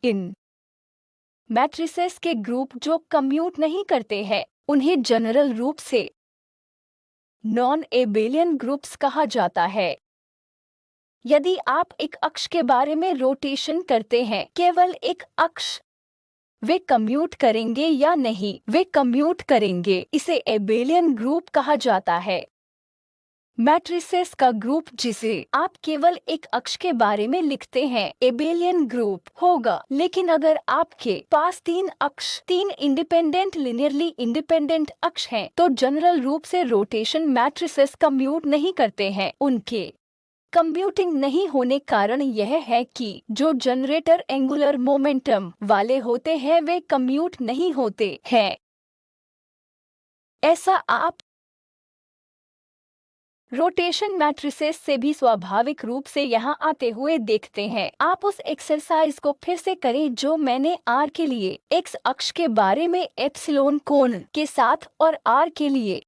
इन matrices के group जो commute नहीं करते हैं उन्हें जनरल रूप से नॉन एबेलियन ग्रुप्स कहा जाता है। यदि आप एक अक्ष के बारे में रोटेशन करते हैं, केवल एक अक्ष, वे कम्यूट करेंगे या नहीं, वे कम्यूट करेंगे, इसे एबेलियन ग्रुप कहा जाता है। मैट्रिसेस का ग्रुप जिसे आप केवल एक अक्ष के बारे में लिखते हैं एबेलियन ग्रुप होगा। लेकिन अगर आपके पास तीन इंडिपेंडेंट लिनियरली इंडिपेंडेंट अक्ष हैं, तो जनरल रूप से रोटेशन मैट्रिसेस कम्यूट नहीं करते हैं। उनके कंप्यूटिंग नहीं होने कारण यह है कि जो जनरेटर एंगुलर मोमेंटम वाले होते हैं वे कम्यूट नहीं होते हैं। ऐसा आप रोटेशन मैट्रिसेस से भी स्वाभाविक रूप से यहाँ आते हुए देखते हैं। आप उस एक्सरसाइज को फिर से करें जो मैंने आर के लिए एक्स अक्ष के बारे में एप्सिलॉन कोण के साथ और आर के लिए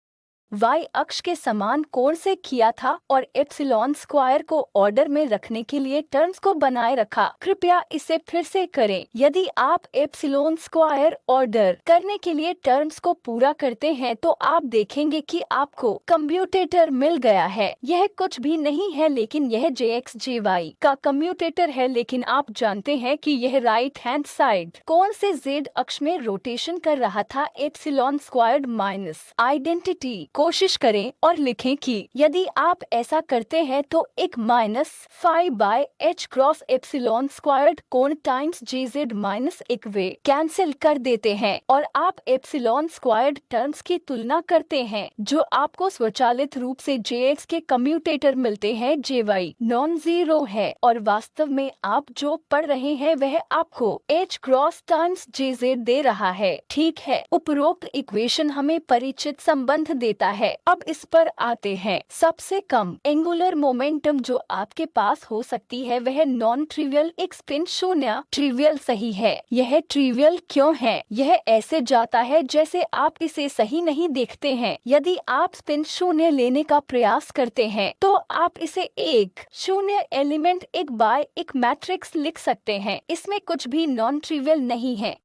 वाई अक्ष के समान कोण से किया था और एप्सिलॉन स्क्वायर को ऑर्डर में रखने के लिए टर्म्स को बनाए रखा। कृपया इसे फिर से करें। यदि आप एप्सिलॉन स्क्वायर ऑर्डर करने के लिए टर्म्स को पूरा करते हैं तो आप देखेंगे कि आपको कम्यूटेटर मिल गया है। यह कुछ भी नहीं है लेकिन यह जेएक्स जेवाई का कम्यूटेटर है। लेकिन आप जानते हैं कि यह राइट हैंड साइड कोण से जेड अक्ष में रोटेशन कर रहा था। एप्सिलॉन स्क्वायर्ड माइनस आइडेंटिटी कोशिश करें और लिखें कि यदि आप ऐसा करते हैं तो एक minus five by H cross epsilon squared कोण टाइम्स जे जेड माइनस एक वे कैंसिल कर देते हैं और आप एप्सिलॉन स्क्वायर्ड टर्म्स की तुलना करते हैं जो आपको स्वचालित रूप से जेएक्स के कम्यूटेटर मिलते हैं। जेवाई नॉन जीरो है और वास्तव में आप जो पढ़ रहे हैं वह आपको एच क्रॉस टाइम्स जे जेड दे रहा है। ठीक है, उपरोक्त इक्वेशन हमें परिचित संबंध देता है। अब इस पर आते हैं। सबसे कम एंगुलर मोमेंटम जो आपके पास हो सकती है वह नॉन ट्रिवियल एक स्पिन शून्य ट्रिवियल सही है। यह ट्रिवियल क्यों है? यह ऐसे जाता है जैसे आप इसे सही नहीं देखते हैं। यदि आप स्पिन शून्य लेने का प्रयास करते हैं तो आप इसे एक शून्य एलिमेंट एक बाय एक मैट्रिक्स लिख सकते हैं। इसमें कुछ भी नॉन ट्रिवियल नहीं है।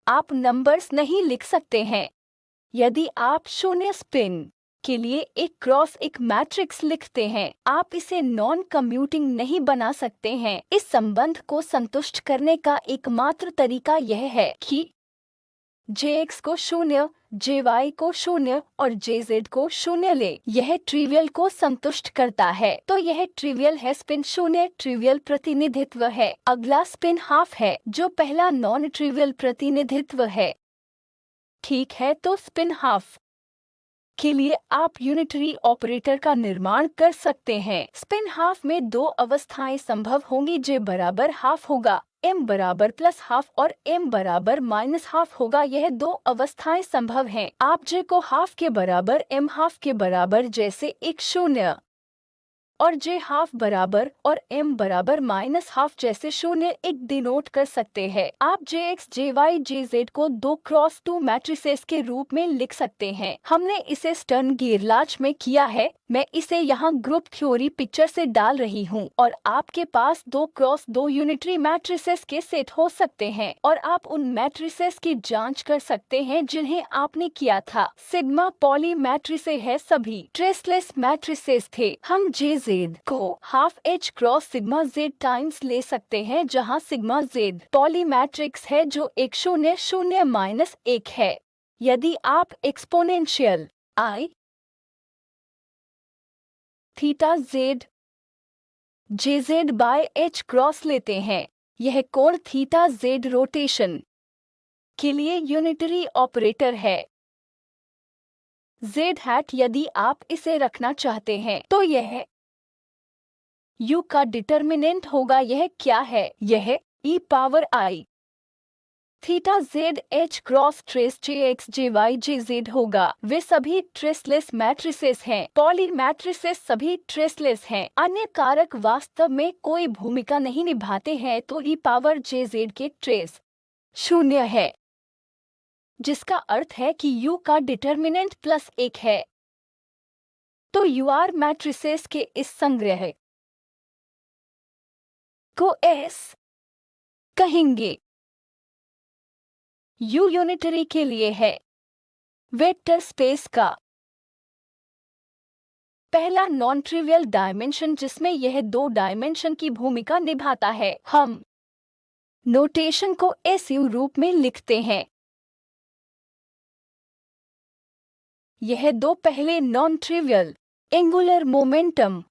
आप नंबर्स नहीं लिख सकते हैं। यदि आप शून्य स्पिन के लिए एक क्रॉस एक मैट्रिक्स लिखते हैं, आप इसे नॉन कम्यूटिंग नहीं बना सकते हैं। इस संबंध को संतुष्ट करने का एकमात्र तरीका यह है कि जेएक्स को शून्य, जेवाई को शून्य और जेजेड को शून्य ले। यह ट्रिवियल को संतुष्ट करता है तो यह ट्रिवियल है। स्पिन शून्य ट्रिवियल प्रतिनिधित्व है। अगला स्पिन हाफ है जो पहला नॉन ट्रिवियल प्रतिनिधित्व है। ठीक है, तो स्पिन हाफ के लिए आप यूनिटरी ऑपरेटर का निर्माण कर सकते हैं। स्पिन हाफ में दो अवस्थाएं संभव होंगी। जे बराबर हाफ होगा, एम बराबर प्लस हाफ और एम बराबर माइनस हाफ होगा। यह दो अवस्थाएं संभव हैं। आप जे को हाफ के बराबर एम हाफ के बराबर जैसे एक शून्य और जे हाफ बराबर और एम बराबर माइनस हाफ जैसे शून्य एक डिनोट कर सकते हैं। आप जे x j y j Z को 2x2 मैट्रिसेस के रूप में लिख सकते हैं। हमने इसे स्टर्न गेरलाच में किया है। मैं इसे यहाँ ग्रुप थ्योरी पिक्चर से डाल रही हूँ और आपके पास 2x2 यूनिटरी मैट्रिसेस के सेट हो सकते हैं और आप उन मैट्रिसेस की जांच कर सकते हैं जिन्हें आपने किया था। सिग्मा पॉली मैट्रिसे है, सभी ट्रेसलेस मैट्रिसेस थे। हम जे जेड को half H cross sigma Z times ले सकते हैं जहां सिग्मा जेड पॉली मैट्रिक्स है जो एक शून्य शून्य माइनस एक है। यदि आप exponential I theta Z J Z by H cross लेते हैं, यह कोण थीटा जेड रोटेशन के लिए यूनिटरी ऑपरेटर है। जेड हैट यदि आप इसे रखना चाहते हैं तो यह u का डिटर्मिनेंट होगा। यह क्या है? यह e power i theta z h cross trace j x j y j z होगा। वे सभी ट्रेसलेस मैट्रिसेस हैं। पॉली मैट्रिसेस सभी ट्रेसलेस हैं। अन्य कारक वास्तव में कोई भूमिका नहीं निभाते हैं तो e पावर जे जेड के ट्रेस शून्य है, जिसका अर्थ है कि u का डिटर्मिनेंट प्लस एक है। तो UR मैट्रिसेस के इस संग्रह को S कहेंगे। यू यूनिटरी के लिए है वेक्टर स्पेस का पहला नॉन ट्रिवियल डायमेंशन जिसमें यह दो डायमेंशन की भूमिका निभाता है। हम नोटेशन को एसयू रूप में लिखते हैं। यह दो पहले नॉन ट्रिवियल एंगुलर मोमेंटम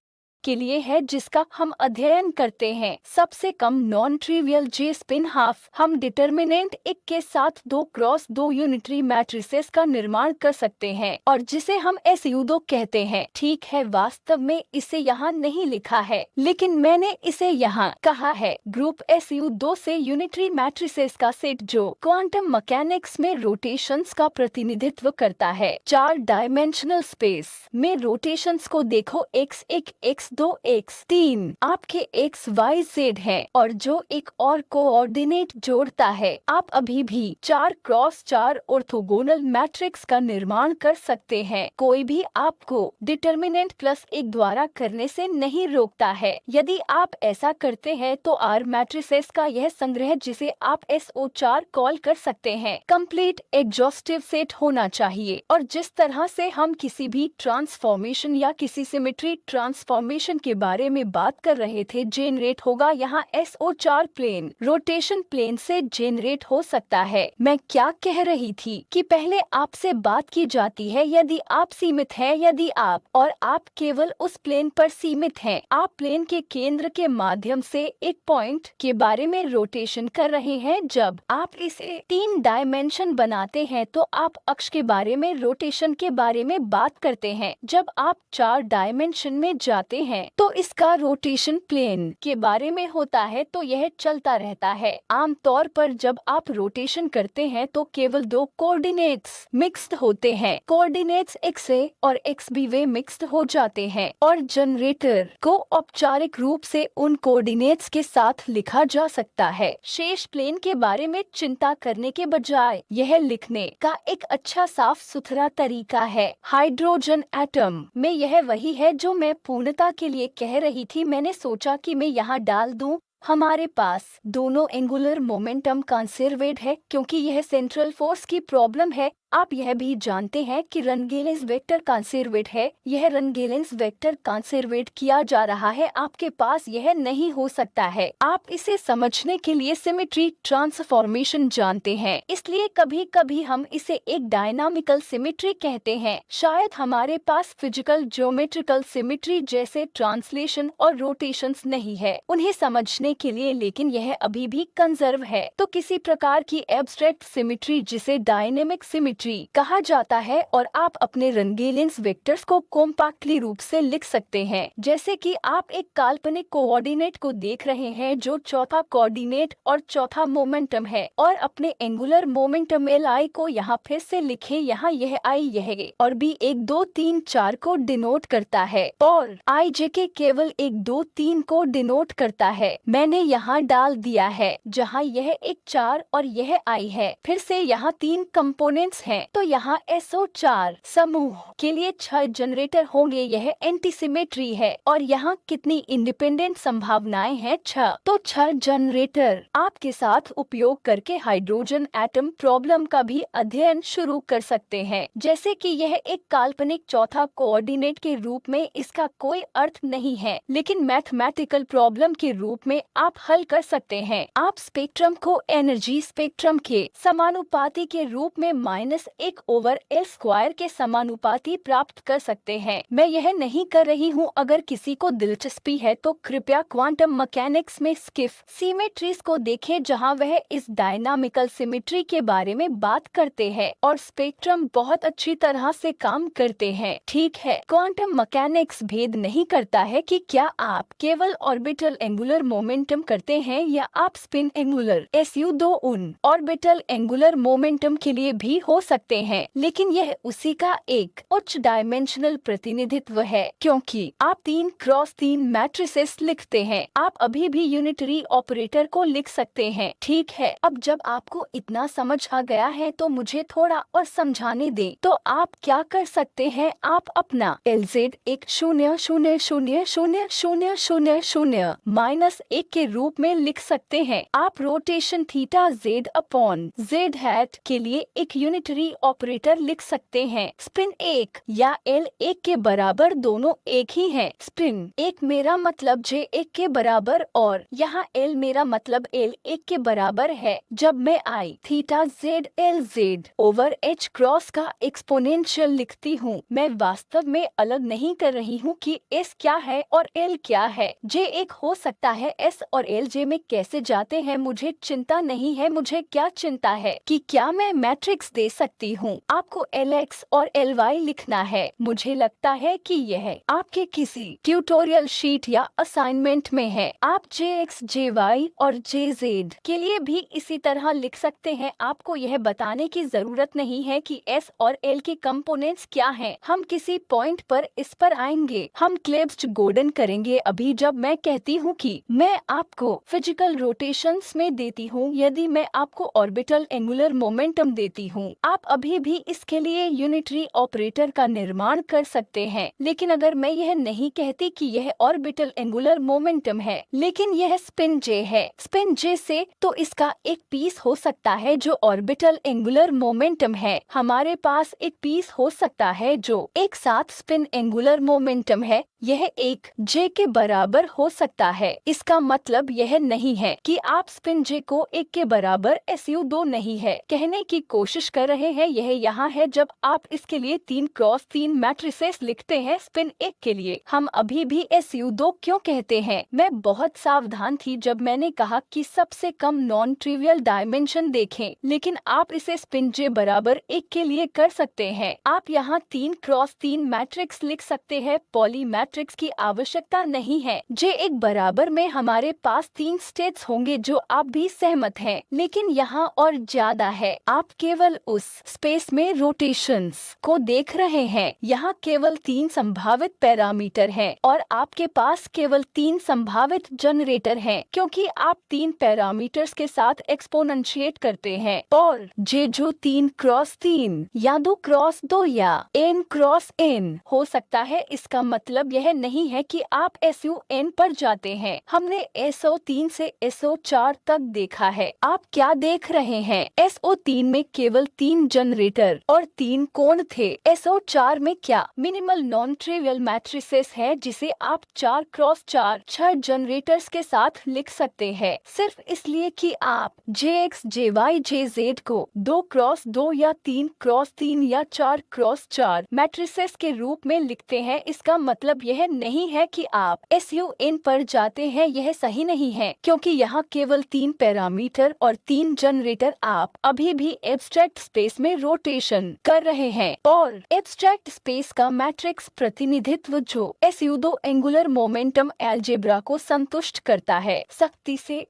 के लिए है जिसका हम अध्ययन करते हैं। सबसे कम नॉन ट्रिवियल जे स्पिन हाफ हम डिटर्मिनेंट 1 के साथ 2x2 यूनिटरी मैट्रिसेस का निर्माण कर सकते हैं और जिसे हम SU2 कहते हैं। ठीक है, वास्तव में इसे यहाँ नहीं लिखा है लेकिन मैंने इसे यहाँ कहा है। ग्रुप SU2 से यूनिटरी मैट्रिसेस का सेट जो क्वांटम मैकेनिक्स में रोटेशंस का प्रतिनिधित्व करता है। 4 डायमेंशनल स्पेस में रोटेशंस को देखो, x1 x2 x3 आपके XYZ है और जो एक और कोऑर्डिनेट जोड़ता है। आप अभी भी 4x4 ऑर्थोगोनल मैट्रिक्स का निर्माण कर सकते हैं। कोई भी आपको डिटर्मिनेंट +1 द्वारा करने से नहीं रोकता है। यदि आप ऐसा करते हैं तो R मैट्रिसेस का यह संग्रह जिसे आप SO4 कॉल कर सकते हैं कंप्लीट एग्जॉस्टिव सेट होना चाहिए। और जिस तरह से हम किसी भी ट्रांसफॉर्मेशन या किसी सिमेट्री ट्रांसफॉर्मेशन के बारे में बात कर रहे थे, जेनरेट होगा यहाँ SO4 प्लेन रोटेशन प्लेन से जेनरेट हो सकता है। मैं क्या कह रही थी कि पहले आपसे बात की जाती है यदि आप सीमित हैं, यदि आप केवल उस प्लेन पर सीमित हैं। आप प्लेन के केंद्र के माध्यम से एक पॉइंट के बारे में रोटेशन कर रहे हैं। जब आप इसे 3 डायमेंशन बनाते हैं तो आप अक्ष के बारे में रोटेशन के बारे में बात करते हैं। जब आप 4 डायमेंशन में जाते हैं तो इसका रोटेशन प्लेन के बारे में होता है, तो यह चलता रहता है। आमतौर पर जब आप रोटेशन करते हैं तो केवल 2 कोऑर्डिनेट्स मिक्स्ड होते हैं। कोऑर्डिनेट्स XA और XB वे मिक्स्ड हो जाते हैं और जनरेटर को औपचारिक रूप से उन कोऑर्डिनेट्स के साथ लिखा जा सकता है। शेष प्लेन के बारे में चिंता करने के बजाय यह लिखने का एक अच्छा साफ सुथरा तरीका है। हाइड्रोजन एटम में यह वही है जो मैं पूर्णता के लिए कह रही थी। मैंने सोचा कि मैं यहाँ डाल दूं। हमारे पास दोनों एंगुलर मोमेंटम कंजर्वेड है क्योंकि यह सेंट्रल फोर्स की प्रॉब्लम है। आप यह भी जानते हैं कि रनगेलेंस वेक्टर कंजर्वेड है। यह रनगेलेंस वेक्टर कंजर्वेड किया जा रहा है। आपके पास यह नहीं हो सकता है। आप इसे समझने के लिए सिमेट्री ट्रांसफॉर्मेशन जानते हैं, इसलिए कभी कभी हम इसे एक डायनामिकल सिमेट्री कहते हैं। शायद हमारे पास फिजिकल ज्योमेट्रिकल सिमेट्री जैसे ट्रांसलेशन और रोटेशंस नहीं है उन्हें समझने के लिए, लेकिन यह अभी भी कंजर्व है। तो किसी प्रकार की एब्स्ट्रैक्ट सिमेट्री जिसे डायनेमिक सिमेट्री कहा जाता है और आप अपने रनगेलेंस वेक्टर्स को कॉम्पैक्टली रूप से लिख सकते हैं जैसे कि आप एक काल्पनिक कोऑर्डिनेट को देख रहे हैं जो चौथा कोऑर्डिनेट और चौथा मोमेंटम है और अपने एंगुलर मोमेंटम Li को यहाँ फिर से लिखें। यहाँ यह I यह और B 1 2 3 4 को डिनोट करता है और IJ के केवल 1 2 3 को डिनोट करता है। मैंने यहाँ डाल दिया है जहाँ यह एक 4 और यह I है। फिर से यहाँ 3 कंपोनेंट्स हैं तो यहाँ SO4 समूह के लिए 6 जनरेटर होंगे। यह एंटी सिमेट्री है और यहाँ कितनी इंडिपेंडेंट संभावनाएं हैं? 6। तो 6 जनरेटर आपके साथ उपयोग करके हाइड्रोजन एटम प्रॉब्लम का भी अध्ययन शुरू कर सकते हैं। जैसे कि यह एक काल्पनिक चौथा कोऑर्डिनेट के रूप में इसका कोई अर्थ नहीं है, लेकिन मैथमेटिकल प्रॉब्लम के रूप में आप हल कर सकते हैं। आप स्पेक्ट्रम को एनर्जी स्पेक्ट्रम के समानुपाती के रूप में -1/L² के समानुपाती प्राप्त कर सकते हैं। मैं यह नहीं कर रही हूँ। अगर किसी को दिलचस्पी है तो कृपया क्वांटम मैकेनिक्स में स्किफ सिमेट्रीज को देखें जहाँ वह इस डायनामिकल सिमेट्री के बारे में बात करते हैं और स्पेक्ट्रम बहुत अच्छी तरह से काम करते हैं। ठीक है, क्वांटम मैकेनिक्स भेद नहीं करता है कि क्या आप केवल ऑर्बिटल एंगुलर मोमेंटम करते हैं या आप स्पिन एंगुलर SU2 उन ऑर्बिटल एंगुलर मोमेंटम के लिए भी हो सकते हैं, लेकिन यह उसी का एक उच्च डायमेंशनल प्रतिनिधित्व है क्योंकि आप 3x3 मैट्रिसेस लिखते हैं। आप अभी भी यूनिटरी ऑपरेटर को लिख सकते हैं। ठीक है, अब जब आपको इतना समझ आ गया है तो मुझे थोड़ा और समझाने दें। तो आप क्या कर सकते हैं, आप अपना LZ एक 0.000000 -1 के रूप में लिख सकते हैं। आप rotation theta Z upon Z hat के लिए एक यूनिटरी ऑपरेटर लिख सकते हैं। स्पिन 1 या L 1 के बराबर दोनों एक ही हैं। स्पिन 1 मेरा मतलब J 1 के बराबर और यहाँ L मेरा मतलब L 1 के बराबर है। जब मैं I theta Z LZ over H cross का एक्सपोनेंशियल लिखती हूँ, मैं वास्तव में अलग नहीं कर रही हूँ कि S क्या है और L क्या है। J एक हो सकता है, S और L J में कैसे जाते हैं मुझे चिंता नहीं है। मुझे क्या चिंता है कि क्या मैं मैट्रिक्स दे सकती हूँ। आपको LX और LY लिखना है। मुझे लगता है कि यह आपके किसी ट्यूटोरियल शीट या असाइनमेंट में है। आप JX JY और JZ के लिए भी इसी तरह लिख सकते हैं। आपको यह बताने की जरूरत नहीं है कि S और L के कंपोनेंट्स क्या हैं। हम किसी पॉइंट पर इस पर आएंगे। हम क्लेब्स गोल्डन करेंगे। अभी जब मैं कहती हूँ कि मैं आपको फिजिकल रोटेशंस में देती हूँ, यदि मैं आपको ऑर्बिटल एंगुलर मोमेंटम देती हूँ, आप अभी भी इसके लिए यूनिटरी ऑपरेटर का निर्माण कर सकते हैं। लेकिन अगर मैं यह नहीं कहती कि यह ऑर्बिटल एंगुलर मोमेंटम है, लेकिन यह स्पिन J है, स्पिन J से तो इसका एक पीस हो सकता है जो ऑर्बिटल एंगुलर मोमेंटम है। हमारे पास एक पीस हो सकता है जो एक साथ स्पिन एंगुलर मोमेंटम है। यह एक J के बराबर हो सकता है। इसका मतलब यह नहीं है कि आप स्पिन J को 1 के बराबर SU2 नहीं है कहने की कोशिश कर रहे हैं। यह यहाँ है जब आप इसके लिए 3x3 मैट्रिसेस लिखते हैं। स्पिन 1 के लिए हम अभी भी SU2 क्यों कहते हैं। मैं बहुत सावधान थी जब मैंने कहा कि सबसे कम नॉन ट्रिवियल डायमेंशन देखें, लेकिन आप इसे स्पिन J बराबर 1 के लिए कर सकते हैं। आप यहाँ 3x3 मैट्रिक्स लिख सकते हैं। पॉली मैट्रिक्स की आवश्यकता नहीं है। J एक बराबर में हमारे पास 3 स्टेट्स होंगे जो आप भी सहमत हैं, लेकिन यहाँ और ज्यादा है। आप केवल उस स्पेस में रोटेशंस को देख रहे हैं। यहाँ केवल 3 संभावित पैरामीटर हैं और आपके पास केवल 3 संभावित जनरेटर हैं क्योंकि आप 3 पैरामीटर्स के साथ एक्सपोनेंशिएट करते हैं। और J जो 3x3 या 2x2 या n×n हो सकता है। इसका मतलब यह नहीं है कि आप SUN पर जाते हैं। हमने SO3 से SO4 तक देखा है। आप क्या देख रहे हैं? SO3 में केवल 3 जनरेटर और 3 कोण थे। SO4 में क्या मिनिमल नॉन ट्रिवियल मैट्रिसेस है जिसे आप 4x4 6 जनरेटर्स के साथ लिख सकते हैं, सिर्फ इसलिए कि आप JX JY JZ को 2x2 या 3x3 या 4x4 मैट्रिसेस के रूप में लिखते हैं। इसका मतलब यह नहीं है कि आप SUN पर जाते हैं। यह सही नहीं है क्योंकि यहाँ केवल 3 पैरामीटर और 3 जनरेटर। आप अभी भी एब्स्ट्रैक्ट स्पेस में रोटेशन कर रहे हैं और एब्स्ट्रैक्ट स्पेस का मैट्रिक्स प्रतिनिधित्व जो SU2 एंगुलर मोमेंटम अलजेब्रा को संतुष्ट करता है, सख्ती से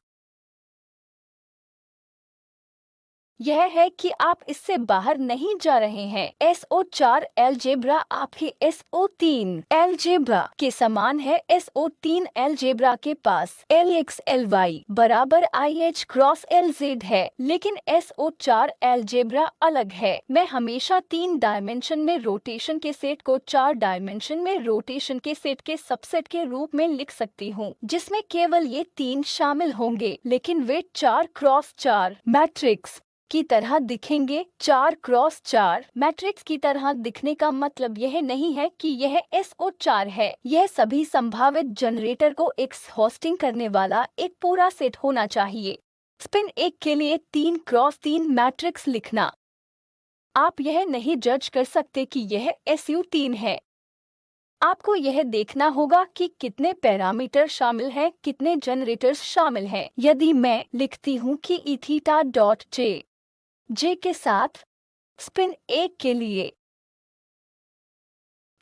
यह है कि आप इससे बाहर नहीं जा रहे हैं। SO4 अलजेब्रा आपके SO3 अलजेब्रा के समान है। SO3 अलजेब्रा के पास LX LY बराबर IH क्रॉस LZ है, लेकिन SO4 अलजेब्रा अलग है। मैं हमेशा 3 डायमेंशन में रोटेशन के सेट को 4 डायमेंशन में रोटेशन के सेट के सबसेट के रूप में लिख सकती हूँ, जिसमें केवल ये 3 शामिल होंगे, लेकिन वे 4x4 मैट्रिक्स की तरह दिखेंगे। 4x4 मैट्रिक्स की तरह दिखने का मतलब यह नहीं है कि यह SO4 है। यह सभी संभावित जनरेटर को एक होस्टिंग करने वाला एक पूरा सेट होना चाहिए। स्पिन 1 के लिए 3x3 मैट्रिक्स लिखना। आप यह नहीं जज कर सकते कि यह SU3 है। आपको यह देखना होगा कि कितने पैरामीटर शामिल हैं, कितने जनरेटर्स शामिल हैं। यदि मैं लिखती हूँ कि ईथीटा डॉट J के साथ स्पिन 1 के लिए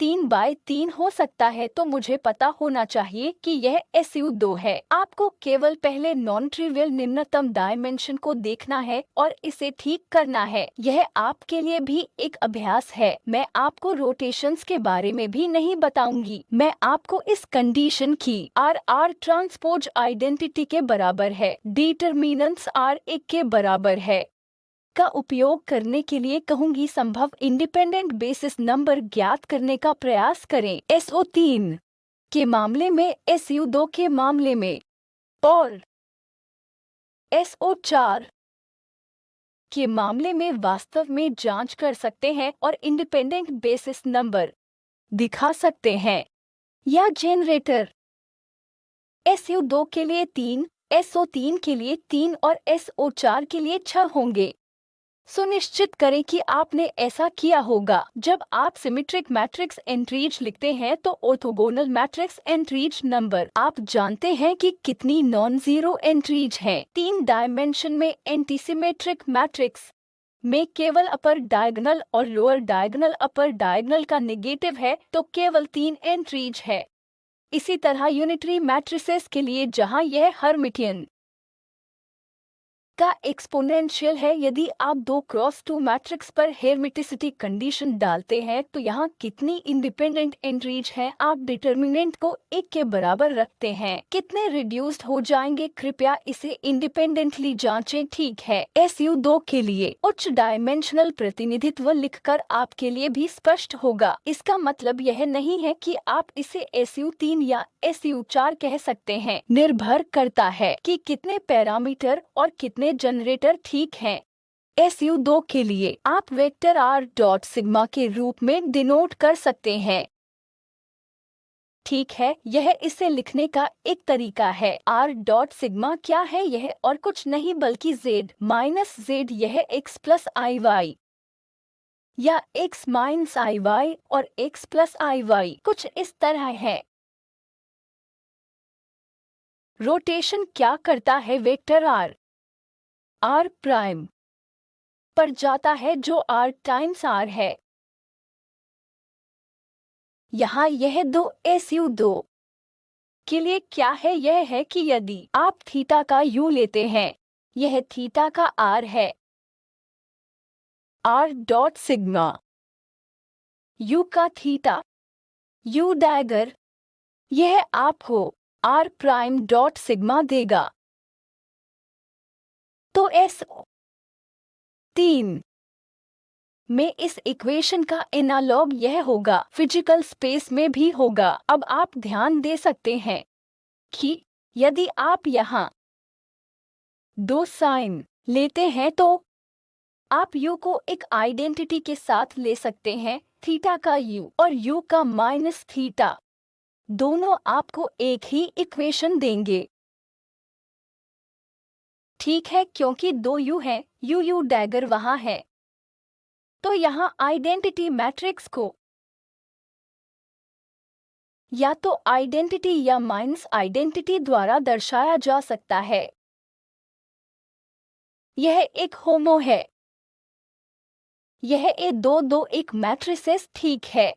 3x3 हो सकता है, तो मुझे पता होना चाहिए कि यह SU2 है। आपको केवल पहले नॉन ट्रिवियल निम्नतम डायमेंशन को देखना है और इसे ठीक करना है। यह आपके लिए भी एक अभ्यास है। मैं आपको रोटेशंस के बारे में भी नहीं बताऊंगी। मैं आपको इस कंडीशन की R ट्रांसपोज आइडेंटिटी के बराबर है, डिटरमिनेंट्स R 1 के बराबर है का उपयोग करने के लिए कहूंगी। संभव इंडिपेंडेंट बेसिस नंबर ज्ञात करने का प्रयास करें। SO3 के मामले में, SU2 के मामले में और SO4 के मामले में वास्तव में जांच कर सकते हैं और इंडिपेंडेंट बेसिस नंबर दिखा सकते हैं। या जनरेटर SU2 के लिए 3, SO3 के लिए 3 और SO4 के लिए 6 होंगे। सुनिश्चित करें कि आपने ऐसा किया होगा। जब आप सिमेट्रिक मैट्रिक्स एंट्रीज लिखते हैं तो ऑर्थोगोनल मैट्रिक्स एंट्रीज नंबर आप जानते हैं कि कितनी नॉन जीरो एंट्रीज हैं। 3 डायमेंशन में एंटीसिमेट्रिक मैट्रिक्स में केवल अपर डायगोनल और लोअर डायगोनल अपर डायगोनल का नेगेटिव है, तो केवल 3 एंट्रीज है। इसी तरह यूनिटरी मैट्रिसेस के लिए जहां यह हर्मिटियन का एक्सपोनेंशियल है, यदि आप 2x2 मैट्रिक्स पर हेर्मिटिसिटी कंडीशन डालते हैं तो यहाँ कितनी इंडिपेंडेंट एंट्रीज हैं आप डिटर्मिनेंट को 1 के बराबर रखते हैं। कितने रिड्यूस्ड हो जाएंगे, कृपया इसे इंडिपेंडेंटली जांचें। ठीक है, SU2 के लिए उच्च डायमेंशनल प्रतिनिधित्व लिखकर आपके लिए भी स्पष्ट होगा। इसका मतलब यह नहीं है कि आप इसे SU3 या SU4 कह सकते हैं। निर्भर करता है कि कितने पैरामीटर और कितने जनरेटर ठीक हैं। SU2 के लिए आप वेक्टर R डॉट सिग्मा के रूप में डिनोट कर सकते हैं। ठीक है, यह इसे लिखने का एक तरीका है। R डॉट सिग्मा क्या है? यह और कुछ नहीं बल्कि Z माइनस Z, यह x प्लस IY या x माइनस IY और x प्लस IY कुछ इस तरह है। रोटेशन क्या करता है? वेक्टर R प्राइम पर जाता है जो R टाइम्स R है। यहाँ यह 2 SU2 के लिए क्या है? यह है कि यदि आप थीटा का U लेते हैं, यह थीटा का R है। R डॉट सिग्मा U का थीटा U डैगर, यह आपको R प्राइम डॉट सिग्मा देगा। तो SO3 में इस इक्वेशन का एनालॉग यह होगा, फिजिकल स्पेस में भी होगा। अब आप ध्यान दे सकते हैं कि यदि आप यहाँ 2 साइन लेते हैं तो आप U को एक आइडेंटिटी के साथ ले सकते हैं, थीटा का U और U का माइनस थीटा, दोनों आपको एक ही इक्वेशन देंगे। ठीक है, क्योंकि 2 U हैं, U डैगर वहाँ है, तो यहाँ आइडेंटिटी मैट्रिक्स को या तो आइडेंटिटी या माइनस आइडेंटिटी द्वारा दर्शाया जा सकता है। यह एक होमो है। यह A2 एक मैट्रिसेस ठीक है।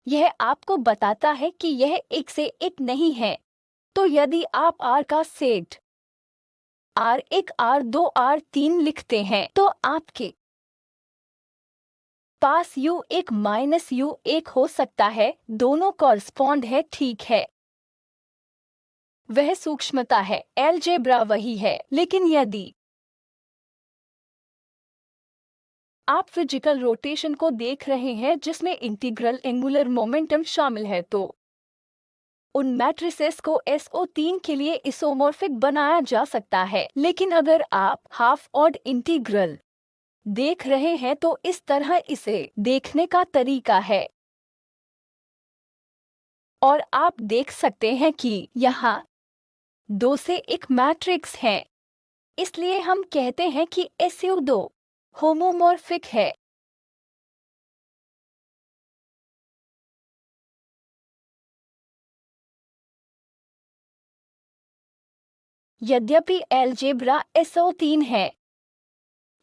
यह आपको बताता है कि यह एक से एक नहीं है। तो यदि आप R का सेट R1 R2 R3 लिखते हैं तो आपके पास U1 माइनस U1 हो सकता है, दोनों कॉरस्पॉन्ड है। ठीक है, वह सूक्ष्मता है, अलजेब्रा वही है। लेकिन यदि आप फिजिकल रोटेशन को देख रहे हैं जिसमें इंटीग्रल एंगुलर मोमेंटम शामिल है, तो उन मैट्रिसेस को SO3 के लिए इसोमॉर्फिक बनाया जा सकता है। लेकिन अगर आप हाफ ऑड इंटीग्रल देख रहे हैं तो इस तरह इसे देखने का तरीका है। और आप देख सकते हैं कि यहाँ 2 से एक मैट्रिक्स है, इसलिए हम कहते हैं कि SU2 होमोमॉर्फिक है। यद्यपि अलजेब्रा SO3 है,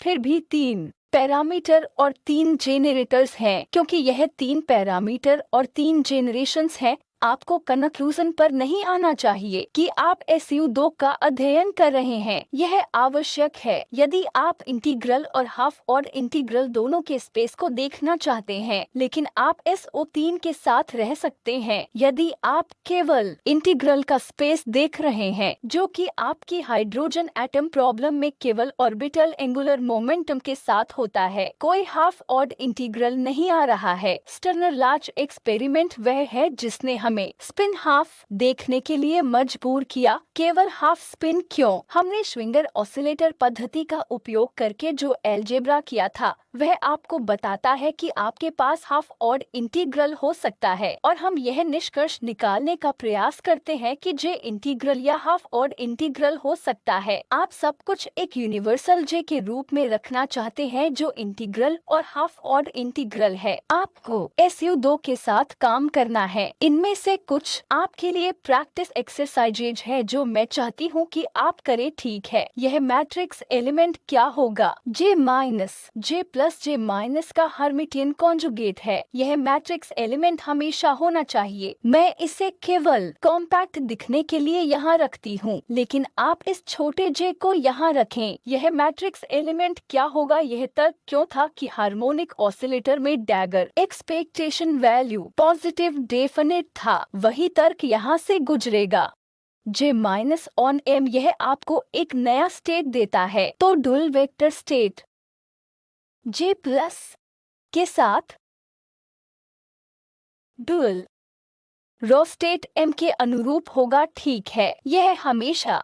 फिर भी 3 पैरामीटर और 3 जेनरेटर्स हैं। क्योंकि यह 3 पैरामीटर और 3 जेनरेशंस हैं, आपको कंक्लूजन पर नहीं आना चाहिए कि आप SU2 का अध्ययन कर रहे हैं। यह आवश्यक है यदि आप इंटीग्रल और हाफ ऑर्ड इंटीग्रल दोनों के स्पेस को देखना चाहते हैं, लेकिन आप SO3 के साथ रह सकते हैं यदि आप केवल इंटीग्रल का स्पेस देख रहे हैं, जो कि आपकी हाइड्रोजन एटम प्रॉब्लम में केवल ऑर्बिटल एंगुलर मोमेंटम के साथ होता है। कोई हाफ ऑर्ड इंटीग्रल नहीं आ रहा है। स्टर्नर-लार्ज एक्सपेरिमेंट वह है जिसने हमें स्पिन हाफ देखने के लिए मजबूर किया। केवल हाफ स्पिन क्यों? हमने श्विंगर ऑसिलेटर पद्धति का उपयोग करके जो एल्जेब्रा किया था, वह आपको बताता है कि आपके पास हाफ ऑर्ड इंटीग्रल हो सकता है, और हम यह निष्कर्ष निकालने का प्रयास करते हैं कि जे इंटीग्रल या हाफ ऑर्ड इंटीग्रल हो सकता है। आप सब कुछ एक यूनिवर्सल जे के रूप में रखना चाहते हैं जो इंटीग्रल और हाफ ऑर्ड इंटीग्रल है। आपको SU2 के साथ काम करना है। इनमें से कुछ आपके लिए प्रैक्टिस एक्सरसाइजेज है जो मैं चाहती हूँ कि आप करें। ठीक है, यह मैट्रिक्स एलिमेंट क्या होगा? J minus J plus J minus का हर्मिटियन कॉन्जुगेट है। यह मैट्रिक्स एलिमेंट हमेशा होना चाहिए। मैं इसे केवल कॉम्पैक्ट दिखने के लिए यहाँ रखती हूँ, लेकिन आप इस छोटे J को यहाँ रखें। यह मैट्रिक्स एलिमेंट क्या होगा? यह तर्क क्यों था कि हार्मोनिक ऑसिलेटर में dagger expectation value positive definite था, वही तर्क यहाँ से गुजरेगा। J माइनस ऑन M यह आपको एक नया स्टेट देता है, तो dual vector state J plus के साथ डुअल रो स्टेट M के अनुरूप होगा। ठीक है, यह हमेशा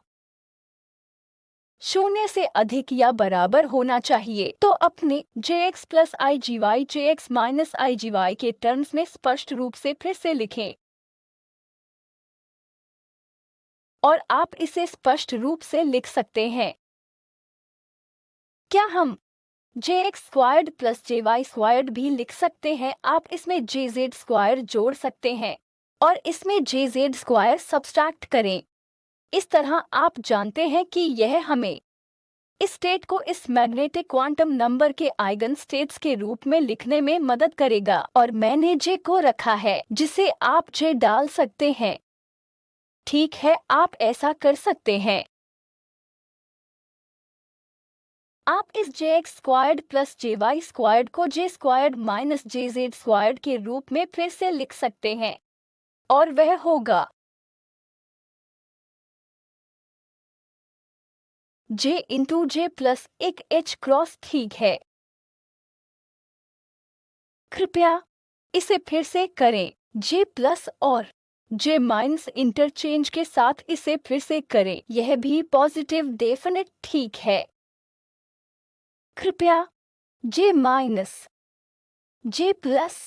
0 से अधिक या बराबर होना चाहिए। तो अपने Jx plus IGY Jx minus IGY के टर्म्स में स्पष्ट रूप से फिर से लिखें, और आप इसे स्पष्ट रूप से लिख सकते हैं। क्या हम Jx squared plus Jy squared भी लिख सकते हैं? आप इसमें Jz स्क्वायर जोड़ सकते हैं और इसमें Jz स्क्वायर सब्सट्रैक्ट करें। इस तरह आप जानते हैं कि यह हमें इस स्टेट को इस मैग्नेटिक क्वांटम नंबर के आइगन स्टेट्स के रूप में लिखने में मदद करेगा। और मैंने J को रखा है जिसे आप J डाल सकते हैं। ठीक है, आप ऐसा कर सकते हैं। आप इस Jx squared plus Jy squared को J squared minus Jz squared के रूप में फिर से लिख सकते हैं, और वह होगा J इंटू J प्लस एक H क्रॉस। ठीक है, कृपया इसे फिर से करें। J प्लस और J माइनस इंटरचेंज के साथ इसे फिर से करें, यह भी पॉजिटिव डेफिनेट। ठीक है, कृपया J माइनस J प्लस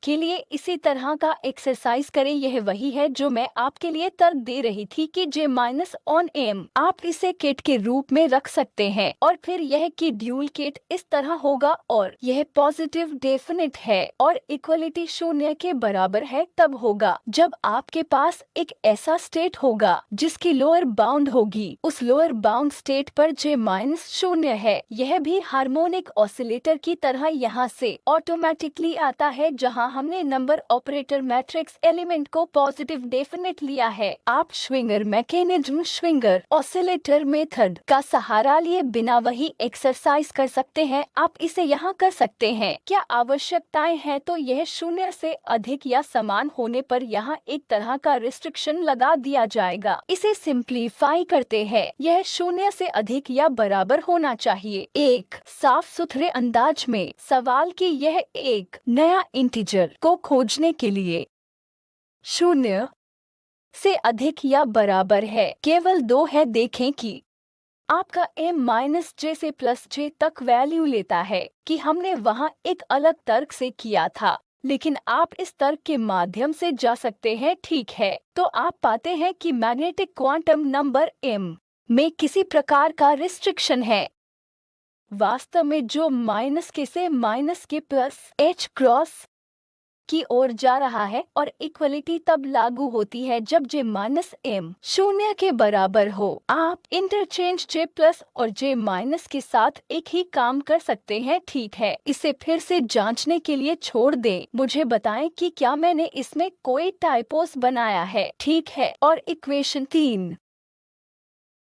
के लिए इसी तरह का एक्सरसाइज करें। यह वही है जो मैं आपके लिए तर्क दे रही थी कि J माइनस ऑन M आप इसे किट के रूप में रख सकते हैं, और फिर यह कि ड्यूल किट इस तरह होगा, और यह पॉजिटिव डेफिनेट है और इक्वलिटी 0 के बराबर है तब होगा जब आपके पास एक ऐसा स्टेट होगा जिसकी लोअर बाउंड होगी। उस लोअर बाउंड स्टेट पर J माइनस 0 है। यह भी हार्मोनिक ऑसिलेटर की तरह यहाँ से ऑटोमेटिकली आता है, जहाँ हमने नंबर ऑपरेटर मैट्रिक्स एलिमेंट को पॉजिटिव डेफिनेट लिया है। आप श्विंगर मैकेनिज्म, श्विंगर ऑसिलेटर मेथड का सहारा लिए बिना वही एक्सरसाइज कर सकते हैं। आप इसे यहाँ कर सकते हैं। क्या आवश्यकताएं हैं? तो यह 0 से अधिक या समान होने पर यहाँ एक तरह का रिस्ट्रिक्शन लगा दिया जाएगा। इसे सिंप्लीफाई करते हैं, यह 0 से अधिक या बराबर होना चाहिए। एक साफ सुथरे अंदाज में सवाल कि यह एक नया इंटीजर को खोजने के लिए 0 से अधिक या बराबर है केवल 2 है। देखें कि आपका M माइनस J से प्लस J तक वैल्यू लेता है कि हमने वहाँ एक अलग तर्क से किया था, लेकिन आप इस तर्क के माध्यम से जा सकते हैं। ठीक है, तो आप पाते हैं कि मैग्नेटिक क्वांटम नंबर M में किसी प्रकार का रिस्ट्रिक्शन है। वास्तव में जो माइनस के से माइनस के प्लस H क्रॉस की ओर जा रहा है और इक्वलिटी तब लागू होती है जब j माइनस m 0 के बराबर हो। आप इंटरचेंज j प्लस और j माइनस के साथ एक ही काम कर सकते हैं, ठीक है। इसे फिर से जांचने के लिए छोड़ दें। मुझे बताएं कि क्या मैंने इसमें कोई टाइपोस बनाया है, ठीक है। और इक्वेशन 3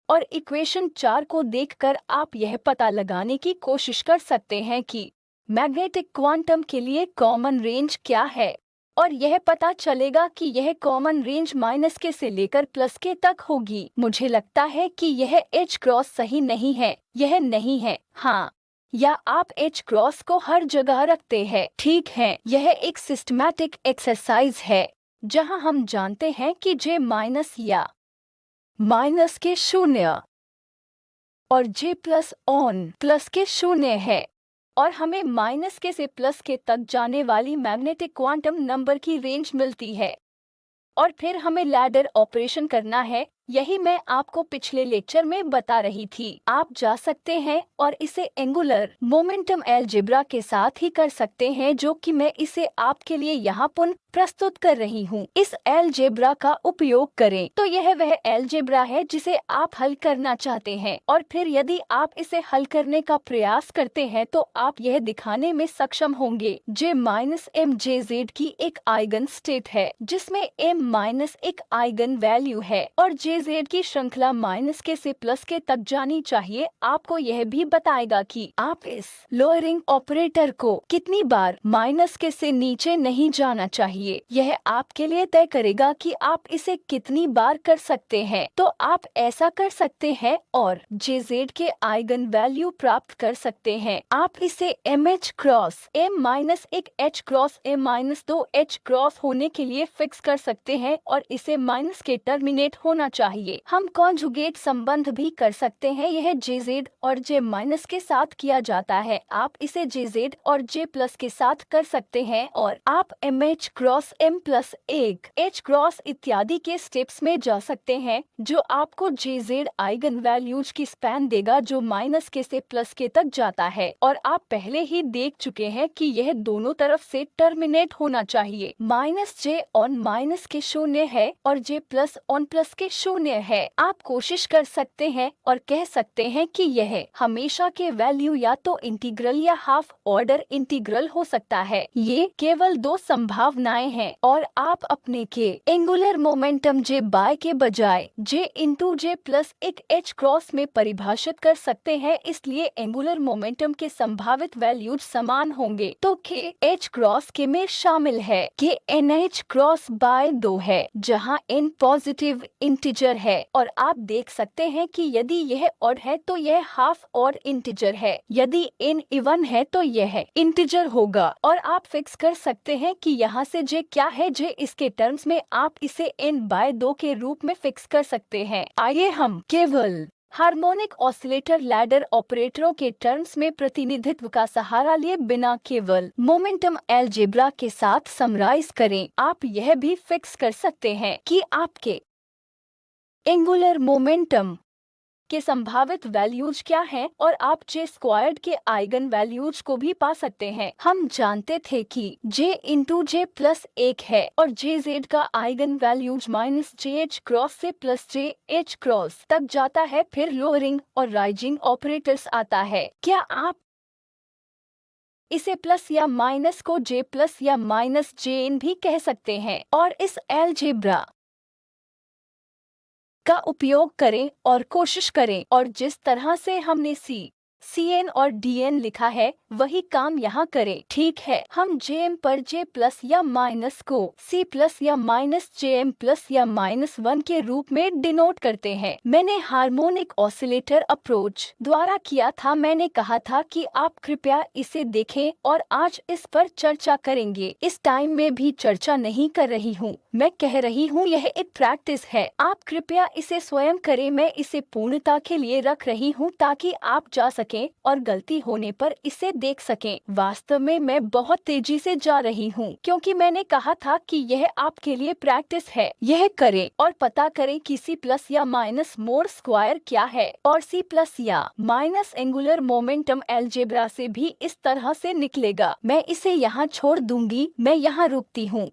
और इक्वेशन 4 को देखकर आप यह पता लगाने की कोशिश कर सकते हैं कि मैग्नेटिक क्वांटम के लिए कॉमन रेंज क्या है, और यह पता चलेगा कि यह कॉमन रेंज -k से लेकर +k तक होगी। मुझे लगता है कि यह H क्रॉस सही नहीं है, यह नहीं है, हाँ, या आप H क्रॉस को हर जगह रखते हैं, ठीक है। यह एक सिस्टमैटिक एक्सरसाइज है जहां हम जानते हैं कि J माइनस या -k 0 और J प्लस ऑन +k 0 है, और हमें -k से +k तक जाने वाली मैग्नेटिक क्वांटम नंबर की रेंज मिलती है। और फिर हमें लैडर ऑपरेशन करना है, यही मैं आपको पिछले लेक्चर में बता रही थी। आप जा सकते हैं और इसे एंगुलर मोमेंटम अलजेब्रा के साथ ही कर सकते हैं, जो कि मैं इसे आपके लिए यहाँ पुनः प्रस्तुत कर रही हूँ। इस अलजेब्रा का उपयोग करें तो यह वह अलजेब्रा है जिसे आप हल करना चाहते हैं, और फिर यदि आप इसे हल करने का प्रयास करते हैं तो आप यह दिखाने में सक्षम होंगे J माइनस m JZ की एक आइगन स्टेट है जिसमें m माइनस एक आइगन वैल्यू है, और JZ की श्रृंखला -k से +k तक जानी चाहिए। आपको यह भी बताएगा कि आप इस लोअरिंग ऑपरेटर को कितनी बार -k से नीचे नहीं जाना चाहिए। यह आपके लिए तय करेगा कि आप इसे कितनी बार कर सकते हैं। तो आप ऐसा कर सकते हैं और JZ के आइगन वैल्यू प्राप्त कर सकते हैं। आप इसे MH क्रॉस m माइनस एक H cross m minus 2 H cross होने के लिए फिक्स कर सकते हैं, और इसे -k टर्मिनेट होना चाहिए। हम कॉन्जुगेट संबंध भी कर सकते हैं, यह JZ और J माइनस के साथ किया जाता है। आप इसे JZ और J प्लस के साथ कर सकते हैं, और आप MH cross m plus 1 H cross इत्यादि के स्टेप्स में जा सकते हैं, जो आपको JZ आइगन वैल्यूज की स्पैन देगा जो -k से +k तक जाता है। और आप पहले ही देख चुके हैं कि यह दोनों तरफ से टर्मिनेट होना चाहिए। -J ऑन -k 0 है और J प्लस ऑन +k 0 है। आप कोशिश कर सकते हैं और कह सकते हैं कि यह हमेशा के वैल्यू या तो इंटीग्रल या हाफ ऑर्डर इंटीग्रल हो सकता है। ये केवल दो संभावनाएं हैं, और आप अपने के एंगुलर मोमेंटम J बाय के बजाय J इंटू J प्लस एक H क्रॉस में परिभाषित कर सकते हैं, इसलिए एंगुलर मोमेंटम के संभावित वैल्यूज समान होंगे। तो K H क्रॉस के में शामिल है, K NH क्रॉस बाय 2 है, जहां N पॉजिटिव इंटीजर है, और आप देख सकते हैं कि यदि यह ऑड है तो यह हाफ ऑड इंटीजर है, यदि N इवन है तो यह इंटीजर होगा। और आप फिक्स कर सकते हैं कि यहाँ से J क्या है। J इसके टर्म्स में आप इसे N बाय 2 के रूप में फिक्स कर सकते हैं। आइए हम केवल हार्मोनिक ऑसिलेटर लैडर ऑपरेटरों के टर्म्स में प्रतिनिधित्व का सहारा लिए बिना केवल मोमेंटम अलजेब्रा के साथ समराइज करें। आप यह भी फिक्स कर सकते हैं कि आपके एंगुलर मोमेंटम के संभावित वैल्यूज क्या हैं, और आप J स्क्वायर्ड के आइगन वैल्यूज को भी पा सकते हैं। हम जानते थे कि J इंटू J प्लस 1 है, और JZ का आइगन वैल्यूज -JH क्रॉस से +JH क्रॉस तक जाता है, फिर लोअरिंग और राइजिंग ऑपरेटर्स आता है। क्या आप इसे प्लस या माइनस को J प्लस या माइनस JN भी कह सकते हैं, और इस अलजेब्रा का उपयोग करें और कोशिश करें, और जिस तरह से हमने CN और DN लिखा है वही काम यहाँ करें, ठीक है। हम JM पर J प्लस या माइनस को C प्लस या माइनस JM प्लस या -1 के रूप में डिनोट करते हैं। मैंने हार्मोनिक ऑसिलेटर अप्रोच द्वारा किया था। मैंने कहा था कि आप कृपया इसे देखें, और आज इस पर चर्चा करेंगे। इस टाइम में भी चर्चा नहीं कर रही हूँ, मैं कह रही हूँ यह एक प्रैक्टिस है। आप कृपया इसे स्वयं करें। मैं इसे पूर्णता के लिए रख रही हूँ ताकि आप जा सकें सकें और गलती होने पर इसे देख सकें। वास्तव में मैं बहुत तेजी से जा रही हूँ क्योंकि मैंने कहा था कि यह आपके लिए प्रैक्टिस है। यह करें और पता करें कि C प्लस या माइनस मोड स्क्वायर क्या है और C प्लस या माइनस एंगुलर मोमेंटम अलजेब्रा से भी इस तरह से निकलेगा। मैं इसे यहाँ छोड़ दूंगी, मैं यहाँ रुकती हूँ।